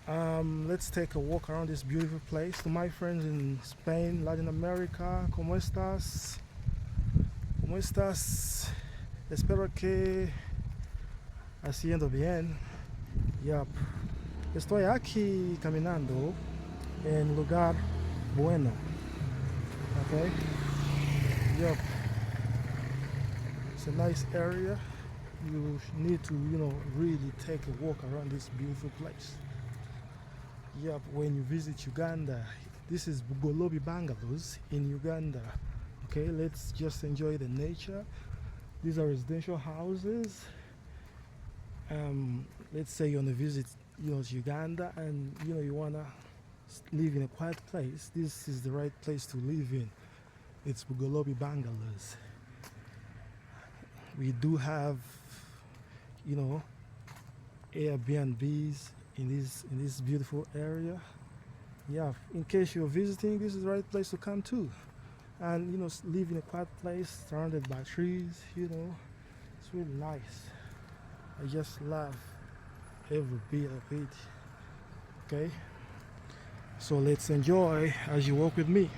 Let's take a walk around this beautiful place. To my friends in Spain, Latin America, ¿cómo estás? ¿Cómo estás? Espero que haciendo bien. Yup. Estoy aquí caminando en lugar bueno. Okay? Yup. It's a nice area. You need to, really take a walk around this beautiful place. Yep, when you visit Uganda, this is Bugolobi bungalows in Uganda. Okay, let's just enjoy the nature. These are residential houses. Let's say you want to visit, to Uganda, and you wanna live in a quiet place. This is the right place to live in. It's Bugolobi bungalows. We do have, Airbnbs in this beautiful area. Yeah, in case you're visiting, this is the right place to come to, and live in a quiet place surrounded by trees. It's really nice. I just love every bit of it. Okay, so let's enjoy as you walk with me.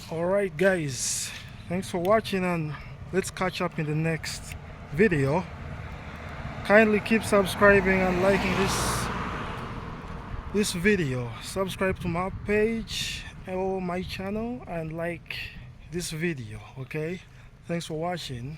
Alright guys, thanks for watching, and let's catch up in the next video. Kindly keep subscribing and liking this video. Subscribe to my page or my channel and like this video, okay? Thanks for watching.